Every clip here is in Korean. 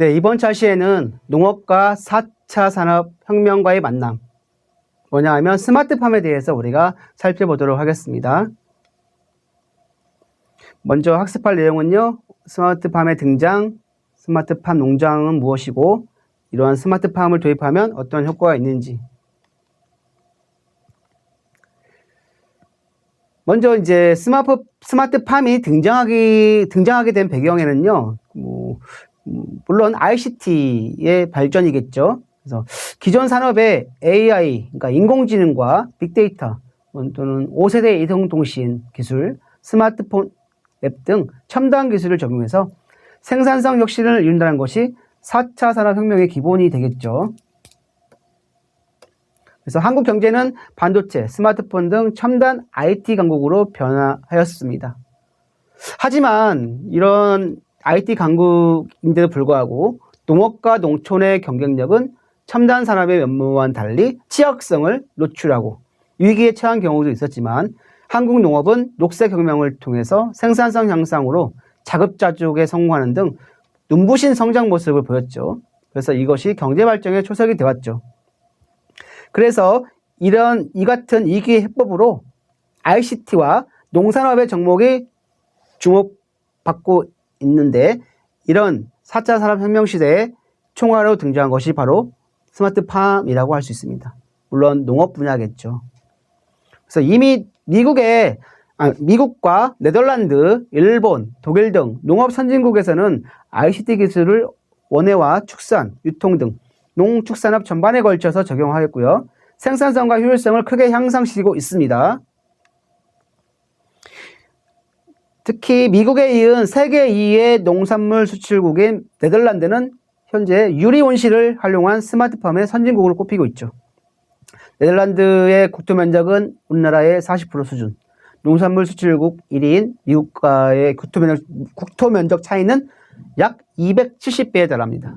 네, 이번 차시에는 농업과 4차 산업혁명과의 만남, 뭐냐 하면 스마트팜에 대해서 우리가 살펴보도록 하겠습니다. 먼저 학습할 내용은요, 스마트팜의 등장, 스마트팜 농장은 무엇이고, 이러한 스마트팜을 도입하면 어떤 효과가 있는지. 먼저 이제 스마트팜이 등장하게 된 배경에는요, 물론 ICT의 발전이겠죠. 그래서 기존 산업의 AI, 그러니까 인공지능과 빅데이터 또는 5세대 이동통신 기술, 스마트폰 앱 등 첨단 기술을 적용해서 생산성 혁신을 이룬다는 것이 4차 산업혁명의 기본이 되겠죠. 그래서 한국 경제는 반도체, 스마트폰 등 첨단 IT 강국으로 변화하였습니다. 하지만 이런 IT 강국인데도 불구하고 농업과 농촌의 경쟁력은 첨단 산업의 면모와는 달리 취약성을 노출하고 위기에 처한 경우도 있었지만 한국 농업은 녹색혁명을 통해서 생산성 향상으로 자급자족에 성공하는 등 눈부신 성장 모습을 보였죠. 그래서 이것이 경제발전의 초석이 되었죠. 그래서 이 같은 이기의 해법으로 ICT와 농산업의 접목이 주목받고 있는데 이런 4차 산업혁명 시대에 총괄로 등장한 것이 바로 스마트팜이라고 할 수 있습니다. 물론 농업 분야겠죠. 그래서 이미 미국과 네덜란드, 일본, 독일 등 농업 선진국에서는 ICT 기술을 원예와 축산, 유통 등 농축산업 전반에 걸쳐서 적용하였고요. 생산성과 효율성을 크게 향상시키고 있습니다. 특히 미국에 이은 세계 2의 농산물 수출국인 네덜란드는 현재 유리 온실을 활용한 스마트팜의 선진국으로 꼽히고 있죠. 네덜란드의 국토 면적은 우리나라의 40% 수준, 농산물 수출국 1위인 미국과의 국토 면적 차이는 약 270배에 달합니다.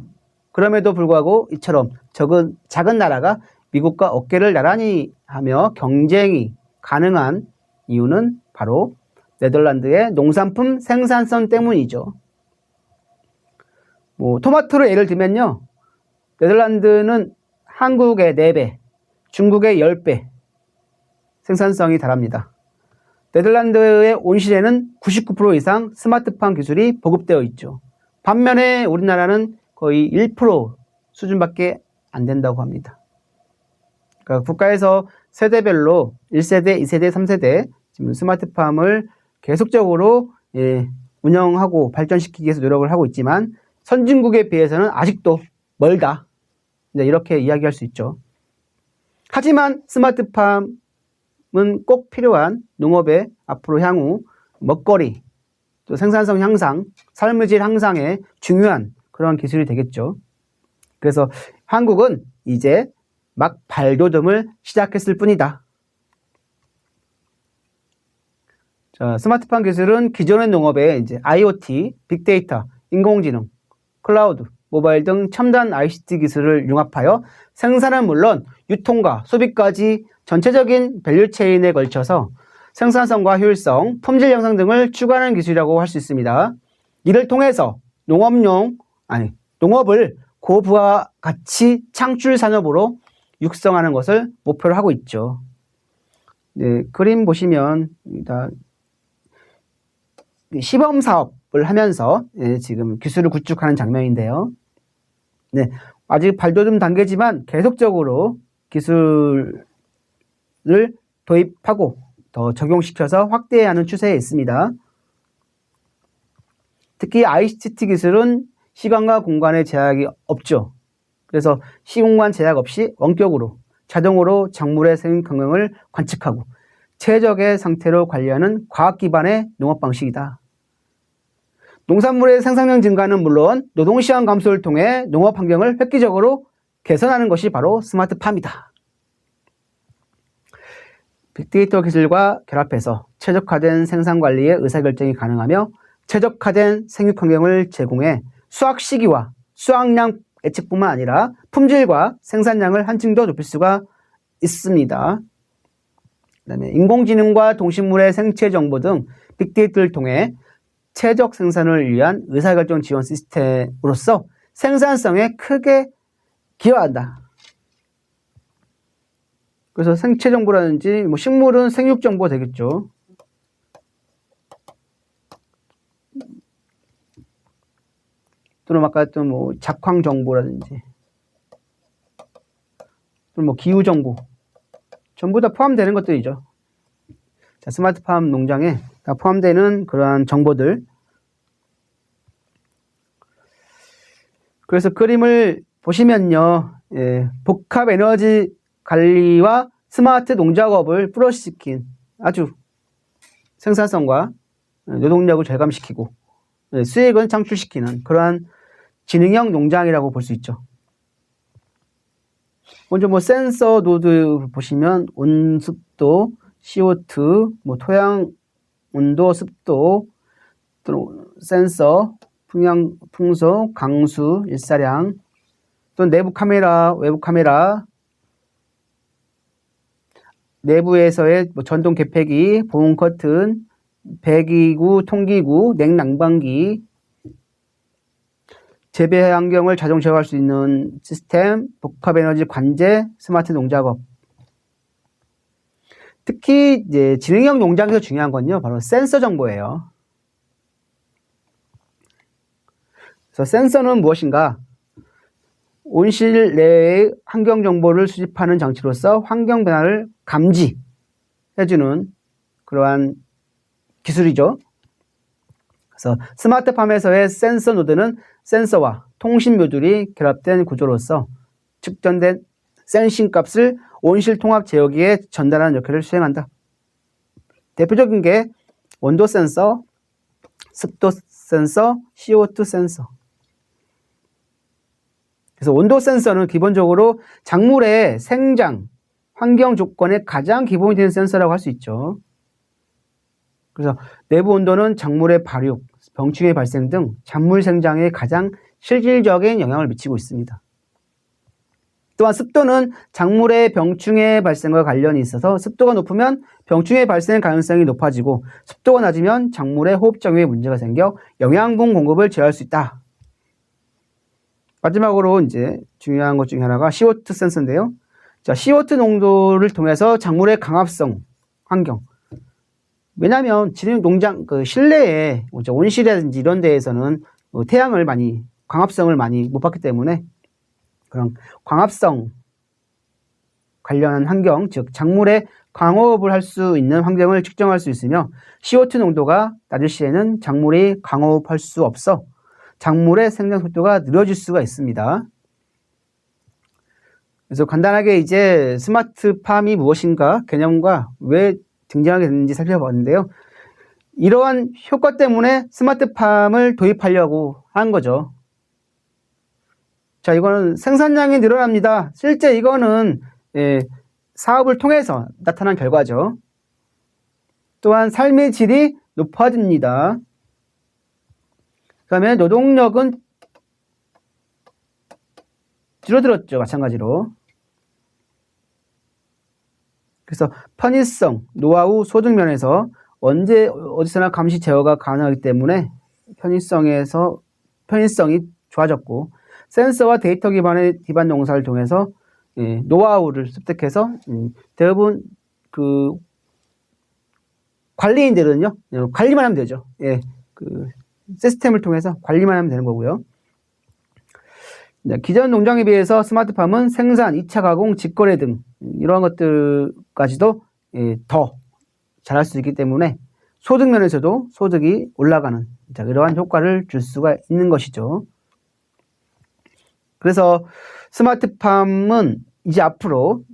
그럼에도 불구하고 이처럼 작은 나라가 미국과 어깨를 나란히 하며 경쟁이 가능한 이유는 바로 네덜란드의 농산품 생산성 때문이죠. 토마토를 예를 들면요. 네덜란드는 한국의 4배, 중국의 10배 생산성이 달합니다. 네덜란드의 온실에는 99% 이상 스마트팜 기술이 보급되어 있죠. 반면에 우리나라는 거의 1% 수준밖에 안 된다고 합니다. 그러니까 국가에서 세대별로 1세대, 2세대, 3세대 지금 스마트팜을 계속적으로 운영하고 발전시키기 위해서 노력을 하고 있지만 선진국에 비해서는 아직도 멀다. 이렇게 이야기할 수 있죠. 하지만 스마트팜은 꼭 필요한 농업의 앞으로 향후 먹거리, 또 생산성 향상, 삶의 질 향상에 중요한 그런 기술이 되겠죠. 그래서 한국은 이제 막 발돋움을 시작했을 뿐이다. 자, 스마트팜 기술은 기존의 농업에 이제 IoT, 빅데이터, 인공지능, 클라우드, 모바일 등 첨단 ICT 기술을 융합하여 생산은 물론 유통과 소비까지 전체적인 밸류체인에 걸쳐서 생산성과 효율성, 품질 향상 등을 추구하는 기술이라고 할 수 있습니다. 이를 통해서 농업을 고부가 가치 창출 산업으로 육성하는 것을 목표로 하고 있죠. 네, 그림 보시면 시범 사업을 하면서 지금 기술을 구축하는 장면인데요. 네, 아직 발돋움 단계지만 계속적으로 기술을 도입하고 더 적용시켜서 확대하는 추세에 있습니다. 특히 ICT 기술은 시간과 공간의 제약이 없죠. 그래서 시공간 제약 없이 원격으로 자동으로 작물의 생육 경향을 관측하고 최적의 상태로 관리하는 과학 기반의 농업 방식이다. 농산물의 생산량 증가는 물론 노동시간 감소를 통해 농업 환경을 획기적으로 개선하는 것이 바로 스마트팜이다. 빅데이터 기술과 결합해서 최적화된 생산관리의 의사결정이 가능하며 최적화된 생육 환경을 제공해 수확 시기와 수확량 예측뿐만 아니라 품질과 생산량을 한층 더 높일 수가 있습니다. 그다음에 인공지능과 동식물의 생체 정보 등 빅데이터를 통해 최적 생산을 위한 의사결정 지원 시스템으로서 생산성에 크게 기여한다. 그래서 생체 정보라든지 뭐 식물은 생육 정보가 되겠죠. 또는 아까 했던 뭐 작황 정보라든지 또는 뭐 기후 정보 전부 다 포함되는 것들이죠. 자, 스마트팜 농장에 다 포함되는 그러한 정보들. 그래서 그림을 보시면요, 복합 에너지 관리와 스마트 농작업을 플러스시킨 아주 생산성과 노동력을 절감시키고 수익은 창출시키는 그러한 지능형 농장이라고 볼 수 있죠. 먼저 뭐 센서 노드 보시면 온습도, CO2, 뭐 토양 온도, 습도, 또 센서, 풍속, 강수, 일사량, 또 내부 카메라, 외부 카메라, 내부에서의 뭐 전동 개폐기, 보온 커튼, 배기구, 통기구, 냉난방기, 재배 환경을 자동 제어할 수 있는 시스템, 복합 에너지 관제, 스마트 농작업. 특히 이제 지능형 농장에서 중요한 건요, 바로 센서 정보예요. 그래서 센서는 무엇인가? 온실 내의 환경 정보를 수집하는 장치로서 환경 변화를 감지해주는 그러한 기술이죠. 그래서 스마트팜에서의 센서 노드는 센서와 통신 모듈이 결합된 구조로서 측정된 센싱 값을 온실 통합 제어기에 전달하는 역할을 수행한다. 대표적인 게 온도 센서, 습도 센서, CO2 센서. 그래서 온도 센서는 기본적으로 작물의 생장, 환경 조건에 가장 기본이 되는 센서라고 할 수 있죠. 그래서 내부 온도는 작물의 발육, 병충해 발생 등 작물 생장에 가장 실질적인 영향을 미치고 있습니다. 또한 습도는 작물의 병충해 발생과 관련이 있어서 습도가 높으면 병충해 발생 가능성이 높아지고 습도가 낮으면 작물의 호흡정유에 문제가 생겨 영양분 공급을 제어할 수 있다. 마지막으로 이제 중요한 것 중에 하나가 CO2 센서인데요. 자, CO2 농도를 통해서 작물의 강합성 환경. 왜냐하면 지능 농장 실내에 온실이라든지 이런 데에서는 태양을 많이 광합성을 많이 못 받기 때문에 그런 광합성 관련한 환경, 즉 작물의 광호흡을 할 수 있는 환경을 측정할 수 있으며 CO2 농도가 낮을 시에는 작물이 광호흡할 수 없어 작물의 생장 속도가 느려질 수가 있습니다. 그래서 간단하게 이제 스마트팜이 무엇인가 개념과 왜 등장하게 됐는지 살펴봤는데요. 이러한 효과 때문에 스마트팜을 도입하려고 한 거죠. 자, 이거는 생산량이 늘어납니다. 실제 이거는 사업을 통해서 나타난 결과죠. 또한 삶의 질이 높아집니다. 그 다음에 노동력은 줄어들었죠. 마찬가지로. 그래서 편의성, 노하우, 소득 면에서 언제 어디서나 감시 제어가 가능하기 때문에 편의성이 좋아졌고 센서와 데이터 기반 농사를 통해서 노하우를 습득해서 대부분 그 관리인들은요 관리만 하면 되죠. 그 시스템을 통해서 관리만 하면 되는 거고요. 기존 농장에 비해서 스마트팜은 생산, 2차 가공, 직거래 등 이러한 것들까지도 더 잘할 수 있기 때문에 소득 면에서도 소득이 올라가는 이러한 효과를 줄 수가 있는 것이죠. 그래서 스마트팜은 이제 앞으로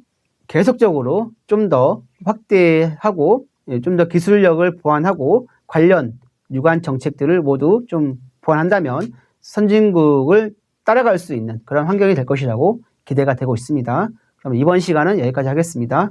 계속적으로 좀 더 확대하고 좀 더 기술력을 보완하고 관련 유관 정책들을 모두 좀 보완한다면 선진국을 따라갈 수 있는 그런 환경이 될 것이라고 기대가 되고 있습니다. 그럼 이번 시간은 여기까지 하겠습니다.